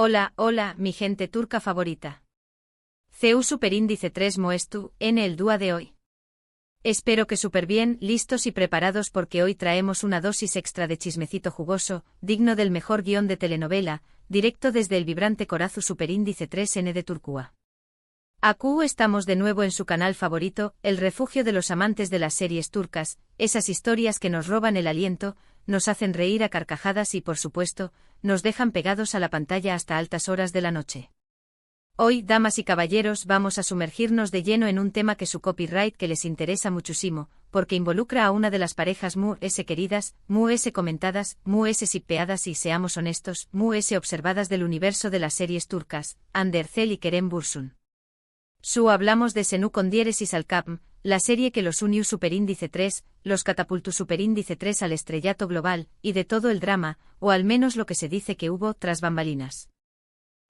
Hola, hola, mi gente turca favorita. CEU Superíndice 3 Moestu, en el dúa de hoy. Espero que súper bien, listos y preparados porque hoy traemos una dosis extra de chismecito jugoso, digno del mejor guión de telenovela, directo desde el vibrante Corazu Superíndice 3N de Turquía. Aquí estamos de nuevo en su canal favorito, el refugio de los amantes de las series turcas, esas historias que nos roban el aliento, nos hacen reír a carcajadas y por supuesto, nos dejan pegados a la pantalla hasta altas horas de la noche. Hoy, damas y caballeros, vamos a sumergirnos de lleno en un tema que su copyright que les interesa muchísimo, porque involucra a una de las parejas mu s queridas, mu s comentadas, mu s shippeadas y seamos honestos, mu s observadas del universo de las series turcas, Hande Erçel y Kerem Bürsin. Hablamos de Senu con diéresis al Capm, la serie que los unió Superíndice 3, los catapultó Superíndice 3 al estrellato global, y de todo el drama, o al menos lo que se dice que hubo tras bambalinas.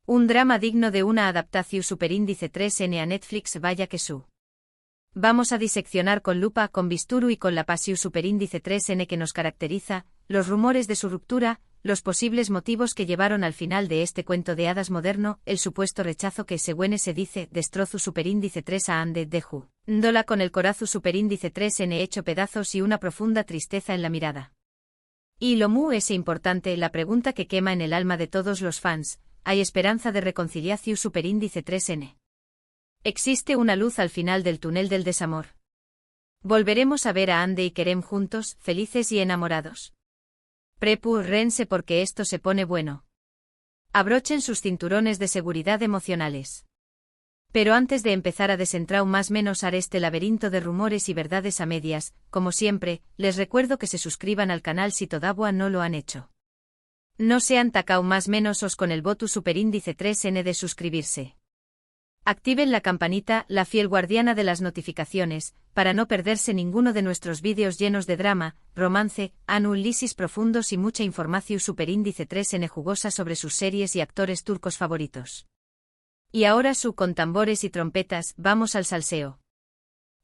Un drama digno de una adaptación Superíndice 3N a Netflix, vaya que su. Vamos a diseccionar con lupa, con bisturu y con la pasión Superíndice 3N que nos caracteriza, los rumores de su ruptura, los posibles motivos que llevaron al final de este cuento de hadas moderno, el supuesto rechazo que según se dice, destrozu Superíndice 3 a Ande Deju, Ndola con el corazu Superíndice 3N hecho pedazos y una profunda tristeza en la mirada. Y lo mu es importante, la pregunta que quema en el alma de todos los fans, ¿hay esperanza de reconciliación Superíndice 3N? ¿Existe una luz al final del túnel del desamor? ¿Volveremos a ver a Hande y Kerem juntos, felices y enamorados? Prepárense porque esto se pone bueno. Abrochen sus cinturones de seguridad emocionales. Pero antes de empezar a desentrar más menos a este laberinto de rumores y verdades a medias, como siempre, les recuerdo que se suscriban al canal si todavía no lo han hecho. No sean tacao más menos os con el voto Superíndice 3N de suscribirse. Activen la campanita, la fiel guardiana de las notificaciones, para no perderse ninguno de nuestros vídeos llenos de drama, romance, análisis profundos y mucha información Superíndice 3N jugosa sobre sus series y actores turcos favoritos. Y ahora con tambores y trompetas, vamos al salseo.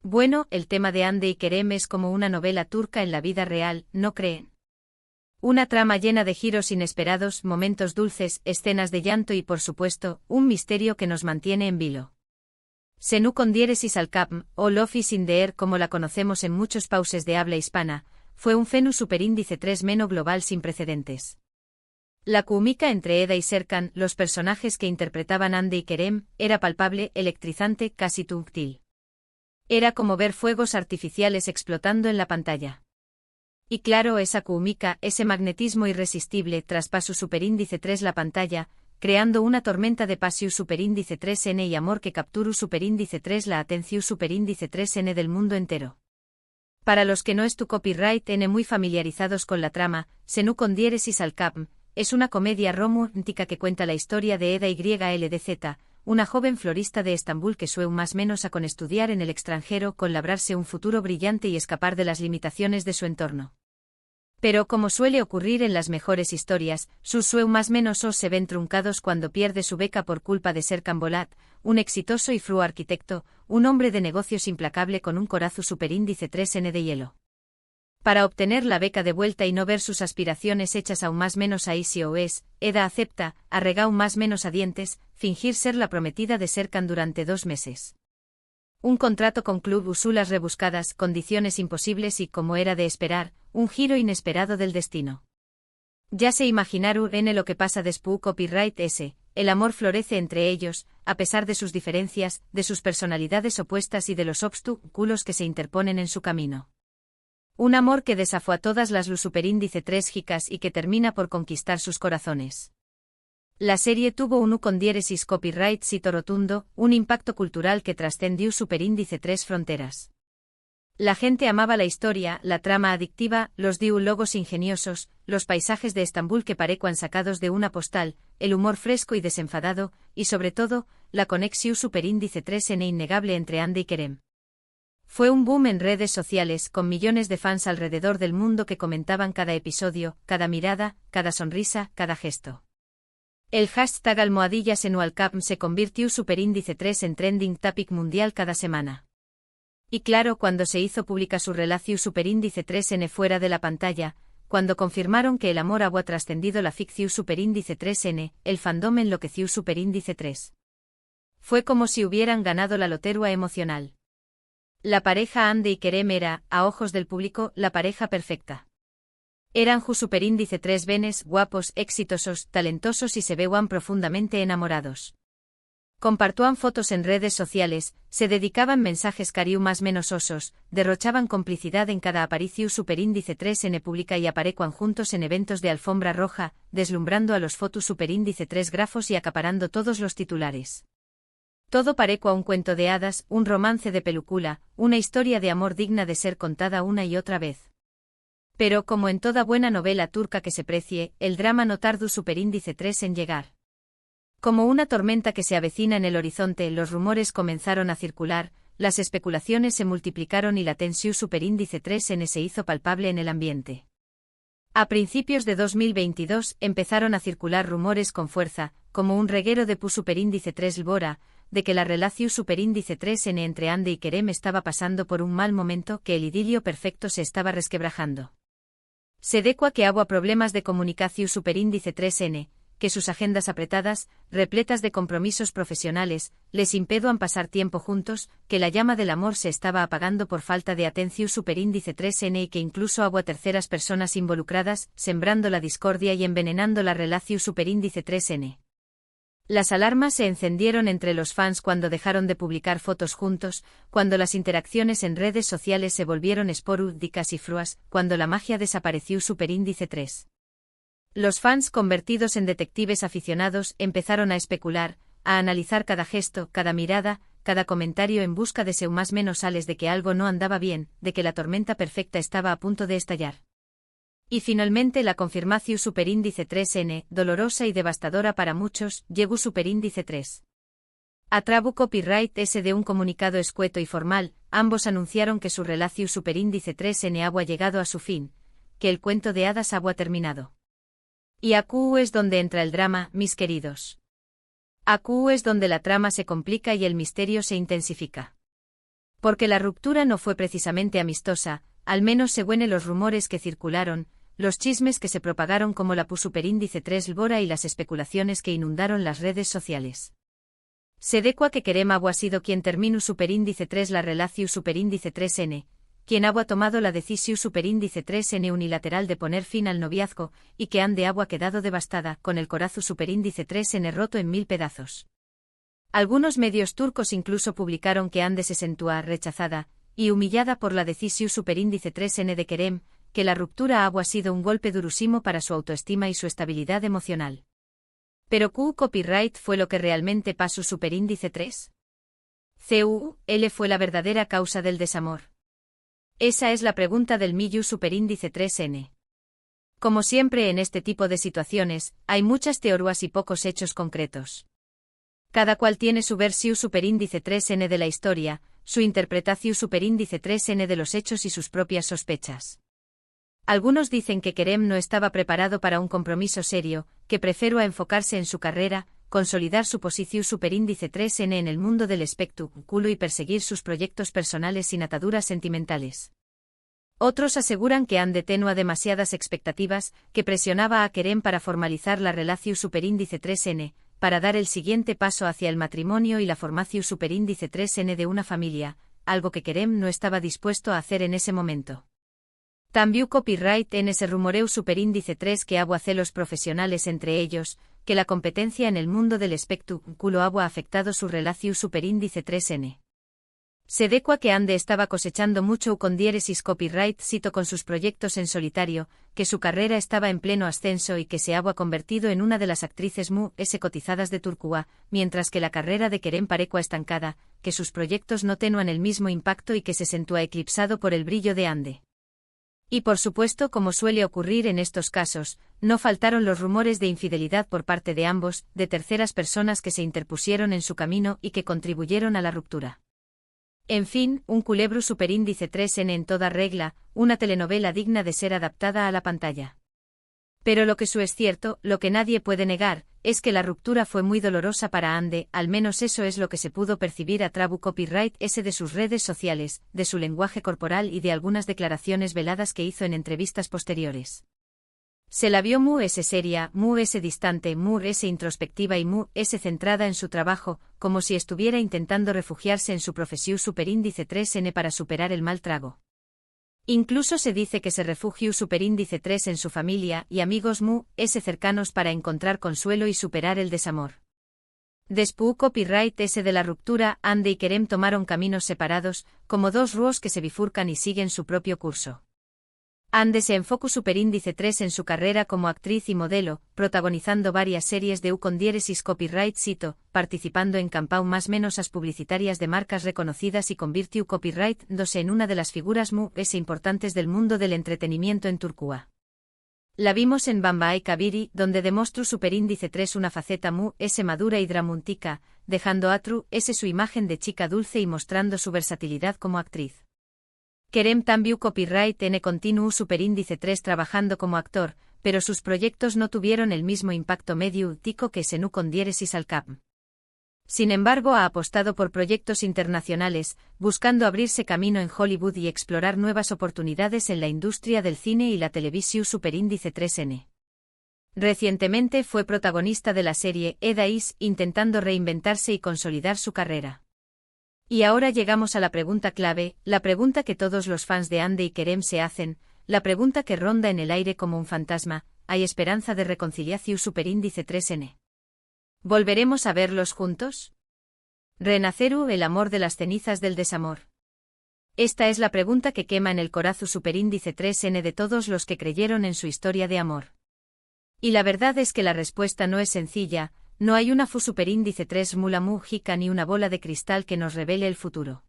Bueno, el tema de Hande y Kerem es como una novela turca en la vida real, ¿no creen? Una trama llena de giros inesperados, momentos dulces, escenas de llanto y por supuesto, un misterio que nos mantiene en vilo. Senu con diéresis al Capm, o Love is in the air como la conocemos en muchos pauses de habla hispana, fue un fenómeno Superíndice 3 global sin precedentes. La química entre Eda y Serkan, los personajes que interpretaban Hande y Kerem, era palpable, electrizante, casi táctil. Era como ver fuegos artificiales explotando en la pantalla. Y claro, esa química, ese magnetismo irresistible traspasó Superíndice 3 la pantalla, creando una tormenta de pasión Superíndice 3N y amor que capturó Superíndice 3 la atención Superíndice 3N del mundo entero. Para los que no es tu copyright N muy familiarizados con la trama, Senu con diéresis al Capm, es una comedia romántica que cuenta la historia de Eda YLDZ, una joven florista de Estambul que sueña más menos a con estudiar en el extranjero con labrarse un futuro brillante y escapar de las limitaciones de su entorno. Pero como suele ocurrir en las mejores historias, sus sueños más menos se ven truncados cuando pierde su beca por culpa de Serkan Bolat, un exitoso y fluo arquitecto, un hombre de negocios implacable con un corazu Superíndice 3N de hielo. Para obtener la beca de vuelta y no ver sus aspiraciones hechas aún más menos a ICOS, Eda acepta, arregao más menos a dientes, fingir ser la prometida de Serkan durante 2 meses. Un contrato con club usulas rebuscadas, condiciones imposibles y, como era de esperar, un giro inesperado del destino. Ya se imaginaron en lo que pasa después copyright S, el amor florece entre ellos, a pesar de sus diferencias, de sus personalidades opuestas y de los obstáculos que se interponen en su camino. Un amor que desafió a todas las Superíndice 3 chicas y que termina por conquistar sus corazones. La serie tuvo un con diéresis copyright cito rotundo, un impacto cultural que trascendió Superíndice 3 fronteras. La gente amaba la historia, la trama adictiva, los diálogos ingeniosos, los paisajes de Estambul que parecían sacados de una postal, el humor fresco y desenfadado, y sobre todo, la conexión Superíndice 3N innegable entre Hande y Kerem. Fue un boom en redes sociales con millones de fans alrededor del mundo que comentaban cada episodio, cada mirada, cada sonrisa, cada gesto. El hashtag #Senu al Capm se convirtió Superíndice 3 en trending topic mundial cada semana. Y claro, cuando se hizo pública su relación Superíndice 3N fuera de la pantalla, cuando confirmaron que el amor había trascendido la ficción superíndice 3N, el fandom enloqueció superíndice 3. Fue como si hubieran ganado la lotería emocional. La pareja Ande y Kerem era, a ojos del público, la pareja perfecta. Eran ju superíndice 3 venes, guapos, exitosos, talentosos y se veían profundamente enamorados. Compartían fotos en redes sociales, se dedicaban mensajes cariu más menos osos, derrochaban complicidad en cada aparicio superíndice 3N pública y aparecuan juntos en eventos de alfombra roja, deslumbrando a los fotos superíndice 3 grafos y acaparando todos los titulares. Todo parecua un cuento de hadas, un romance de película, una historia de amor digna de ser contada una y otra vez. Pero como en toda buena novela turca que se precie, el drama no tardó superíndice 3 en llegar. Como una tormenta que se avecina en el horizonte, los rumores comenzaron a circular, las especulaciones se multiplicaron y la tensión superíndice 3N se hizo palpable en el ambiente. A principios de 2022 empezaron a circular rumores con fuerza, como un reguero de pu superíndice 3 Lbora, de que la relación superíndice 3N entre Ande y Kerem estaba pasando por un mal momento, que el idilio perfecto se estaba resquebrajando. Se decua que había problemas de comunicación superíndice 3N, que sus agendas apretadas, repletas de compromisos profesionales, les impeduan pasar tiempo juntos, que la llama del amor se estaba apagando por falta de atención superíndice 3N y que incluso había terceras personas involucradas, sembrando la discordia y envenenando la relación superíndice 3N. Las alarmas se encendieron entre los fans cuando dejaron de publicar fotos juntos, cuando las interacciones en redes sociales se volvieron esporádicas y fruas, cuando la magia desapareció superíndice 3. Los fans convertidos en detectives aficionados empezaron a especular, a analizar cada gesto, cada mirada, cada comentario en busca de ser más menos sales de que algo no andaba bien, de que la tormenta perfecta estaba a punto de estallar. Y finalmente la confirmación superíndice 3N, dolorosa y devastadora para muchos, llegó superíndice 3. A trabu copyright S de un comunicado escueto y formal, ambos anunciaron que su relación superíndice 3N había llegado a su fin, que el cuento de hadas había terminado. Y aquí es donde entra el drama, mis queridos. Aquí es donde la trama se complica y el misterio se intensifica. Porque la ruptura no fue precisamente amistosa, al menos según los rumores que circularon, los chismes que se propagaron como la pu superíndice 3 Lbora y las especulaciones que inundaron las redes sociales. Se decua que Kerem había sido quien terminó superíndice 3 la relación superíndice 3N, quien había tomado la decisión superíndice 3N unilateral de poner fin al noviazgo, y que Ande había quedado devastada, con el corazón superíndice 3N roto en 1000 pedazos. Algunos medios turcos incluso publicaron que Ande se sentía rechazada y humillada por la decisión superíndice 3N de Kerem, que la ruptura había sido un golpe durísimo para su autoestima y su estabilidad emocional. Pero ¿Q copyright fue lo que realmente pasó superíndice 3? ¿CUL fue la verdadera causa del desamor? Esa es la pregunta del Miyu superíndice 3N. Como siempre en este tipo de situaciones, hay muchas teorías y pocos hechos concretos. Cada cual tiene su versión superíndice 3N de la historia, su interpretación superíndice 3N de los hechos y sus propias sospechas. Algunos dicen que Kerem no estaba preparado para un compromiso serio, que prefiere enfocarse en su carrera, consolidar su posición superíndice 3N en el mundo del espectáculo y perseguir sus proyectos personales sin ataduras sentimentales. Otros aseguran que Ande tenía demasiadas expectativas, que presionaba a Kerem para formalizar la relación superíndice 3N, para dar el siguiente paso hacia el matrimonio y la formación superíndice 3N de una familia, algo que Kerem no estaba dispuesto a hacer en ese momento. También copyright en ese rumoreu superíndice 3 que había celos profesionales entre ellos, que la competencia en el mundo del espectáculo había afectado su relación superíndice 3N. Se decua que Ande estaba cosechando mucho con diéresis copyright cito con sus proyectos en solitario, que su carrera estaba en pleno ascenso y que se había convertido en una de las actrices cotizadas de Turquía, mientras que la carrera de Kerem parecua estancada, que sus proyectos no tenían el mismo impacto y que se sentía eclipsado por el brillo de Ande. Y por supuesto, como suele ocurrir en estos casos, no faltaron los rumores de infidelidad por parte de ambos, de terceras personas que se interpusieron en su camino y que contribuyeron a la ruptura. En fin, un culebro superíndice 3N en toda regla, una telenovela digna de ser adaptada a la pantalla. Pero lo que es cierto, lo que nadie puede negar, es que la ruptura fue muy dolorosa para Ande, al menos eso es lo que se pudo percibir a trabu copyright S de sus redes sociales, de su lenguaje corporal y de algunas declaraciones veladas que hizo en entrevistas posteriores. Se la vio muy seria, muy distante, muy introspectiva y muy centrada en su trabajo, como si estuviera intentando refugiarse en su profesión superíndice 3N para superar el mal trago. Incluso se dice que se refugió superíndice 3 en su familia y amigos muy cercanos para encontrar consuelo y superar el desamor. Después copyright de la ruptura, Ande y Kerem tomaron caminos separados, como dos ríos que se bifurcan y siguen su propio curso. Ande se enfocó superíndice 3 en su carrera como actriz y modelo, protagonizando varias series de con diéresis copyright cito, participando en campañas más menos publicitarias de marcas reconocidas y convirtió copyright dose en una de las figuras muy importantes del mundo del entretenimiento en Turquía. La vimos en Bamba y Kabiri, donde demostró superíndice 3 una faceta muy madura y dramática, dejando atru su imagen de chica dulce y mostrando su versatilidad como actriz. Kerem también copyright en continuo superíndice 3 trabajando como actor, pero sus proyectos no tuvieron el mismo impacto mediático que Senu con diéresis al cap. Sin embargo, ha apostado por proyectos internacionales, buscando abrirse camino en Hollywood y explorar nuevas oportunidades en la industria del cine y la televisión superíndice 3N. Recientemente fue protagonista de la serie Edais, intentando reinventarse y consolidar su carrera. Y ahora llegamos a la pregunta clave, la pregunta que todos los fans de Ande y Kerem se hacen, la pregunta que ronda en el aire como un fantasma: ¿hay esperanza de reconciliación superíndice 3N? ¿Volveremos a verlos juntos? ¿Renaceru el amor de las cenizas del desamor? Esta es la pregunta que quema en el corazón superíndice 3N de todos los que creyeron en su historia de amor. Y la verdad es que la respuesta no es sencilla. No hay una fu superíndice 3 mula múgica ni una bola de cristal que nos revele el futuro.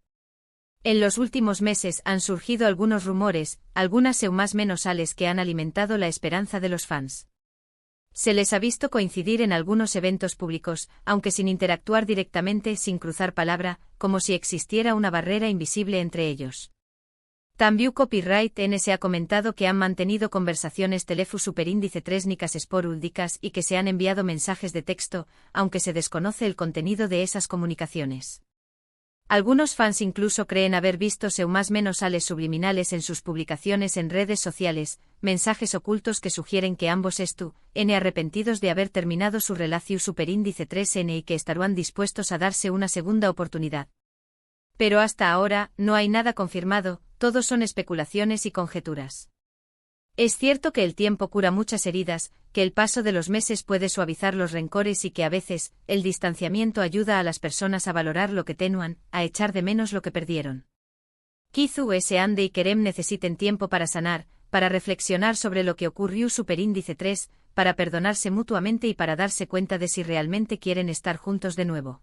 En los últimos meses han surgido algunos rumores, algunas más menos ales que han alimentado la esperanza de los fans. Se les ha visto coincidir en algunos eventos públicos, aunque sin interactuar directamente, sin cruzar palabra, como si existiera una barrera invisible entre ellos. También copyright N se ha comentado que han mantenido conversaciones telefu superíndice 3 nicas esporúldicas y que se han enviado mensajes de texto, aunque se desconoce el contenido de esas comunicaciones. Algunos fans incluso creen haber visto más menos ales subliminales en sus publicaciones en redes sociales, mensajes ocultos que sugieren que ambos arrepentidos de haber terminado su relación superíndice 3N y que estarán dispuestos a darse una segunda oportunidad. Pero hasta ahora, no hay nada confirmado, todos son especulaciones y conjeturas. Es cierto que el tiempo cura muchas heridas, que el paso de los meses puede suavizar los rencores y que a veces, el distanciamiento ayuda a las personas a valorar lo que tenían, a echar de menos lo que perdieron. Quizá Ande y Kerem necesiten tiempo para sanar, para reflexionar sobre lo que ocurrió superíndice 3, para perdonarse mutuamente y para darse cuenta de si realmente quieren estar juntos de nuevo.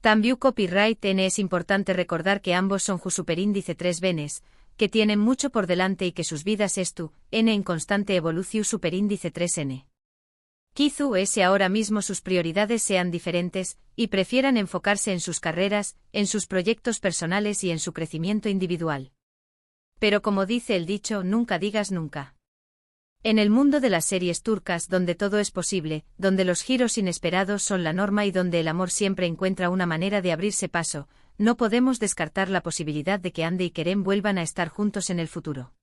También copyright N es importante recordar que ambos son superíndice 3 venes, que tienen mucho por delante y que sus vidas en constante evolución superíndice 3N. Quizá ahora mismo sus prioridades sean diferentes, y prefieran enfocarse en sus carreras, en sus proyectos personales y en su crecimiento individual. Pero como dice el dicho, nunca digas nunca. En el mundo de las series turcas donde todo es posible, donde los giros inesperados son la norma y donde el amor siempre encuentra una manera de abrirse paso, no podemos descartar la posibilidad de que Ande y Kerem vuelvan a estar juntos en el futuro.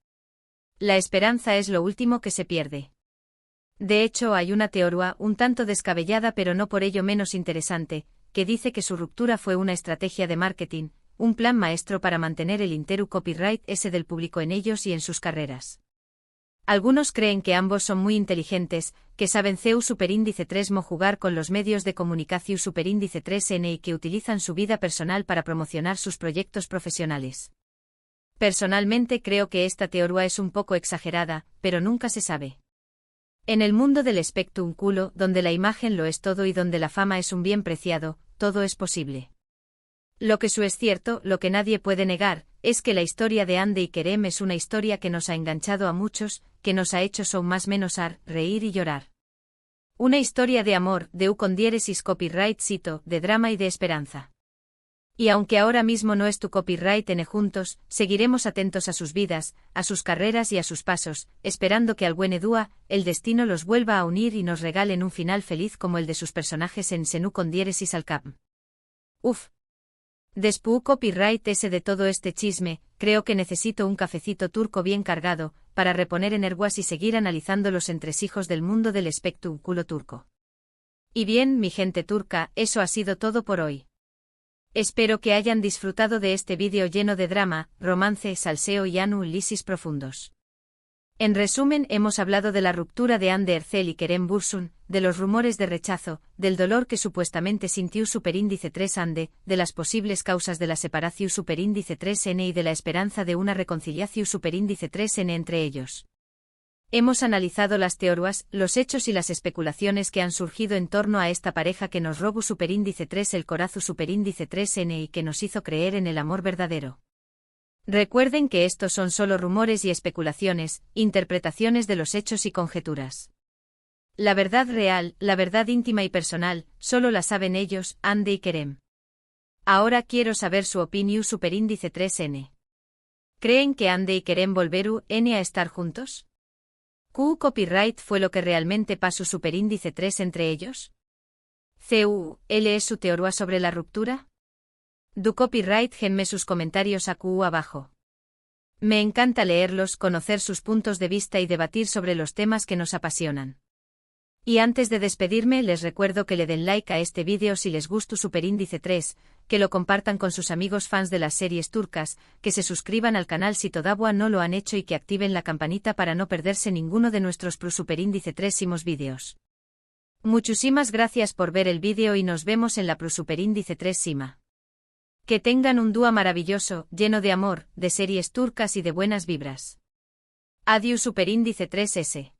La esperanza es lo último que se pierde. De hecho, hay una teoría un tanto descabellada pero no por ello menos interesante, que dice que su ruptura fue una estrategia de marketing, un plan maestro para mantener el interu copyright del público en ellos y en sus carreras. Algunos creen que ambos son muy inteligentes, que saben superíndice 3 jugar con los medios de comunicación superíndice 3N y que utilizan su vida personal para promocionar sus proyectos profesionales. Personalmente creo que esta teoría es un poco exagerada, pero nunca se sabe. En el mundo del espectáculo, donde la imagen lo es todo y donde la fama es un bien preciado, todo es posible. Lo que es cierto, lo que nadie puede negar, es que la historia de Ande y Kerem es una historia que nos ha enganchado a muchos, que nos ha hecho más menos reír y llorar. Una historia de amor, de con diéresis copyright cito, de drama y de esperanza. Y aunque ahora mismo no es tu copyright N juntos, seguiremos atentos a sus vidas, a sus carreras y a sus pasos, esperando que al buen dúa, el destino los vuelva a unir y nos regalen un final feliz como el de sus personajes en Senu con diéresis al cap. Uf. Después copyright ese de todo este chisme, creo que necesito un cafecito turco bien cargado, para reponer energúas y seguir analizando los entresijos del mundo del espectáculo turco. Y bien, mi gente turca, eso ha sido todo por hoy. Espero que hayan disfrutado de este vídeo lleno de drama, romance, salseo y análisis profundos. En resumen, hemos hablado de la ruptura de Hande Erçel y Kerem Bürsin, de los rumores de rechazo, del dolor que supuestamente sintió superíndice 3 Hande, de las posibles causas de la separación superíndice 3N y de la esperanza de una reconciliación superíndice 3N entre ellos. Hemos analizado las teorías, los hechos y las especulaciones que han surgido en torno a esta pareja que nos robó superíndice 3 el corazón superíndice 3N y que nos hizo creer en el amor verdadero. Recuerden que estos son solo rumores y especulaciones, interpretaciones de los hechos y conjeturas. La verdad real, la verdad íntima y personal, solo la saben ellos, Hande y Kerem. Ahora quiero saber su opinión superíndice 3N. ¿Creen que Hande y Kerem volverán a estar juntos? ¿Q copyright fue lo que realmente pasó superíndice 3 entre ellos? ¿L es su teoría sobre la ruptura? Du copyright genme sus comentarios abajo. Me encanta leerlos, conocer sus puntos de vista y debatir sobre los temas que nos apasionan. Y antes de despedirme les recuerdo que le den like a este vídeo si les gustó superíndice 3, que lo compartan con sus amigos fans de las series turcas, que se suscriban al canal si todavía no lo han hecho y que activen la campanita para no perderse ninguno de nuestros superíndice 3 vídeos. Muchísimas gracias por ver el vídeo y nos vemos en la superíndice 3 Sima. Que tengan un día maravilloso, lleno de amor, de series turcas y de buenas vibras. Adiós superíndice 3S.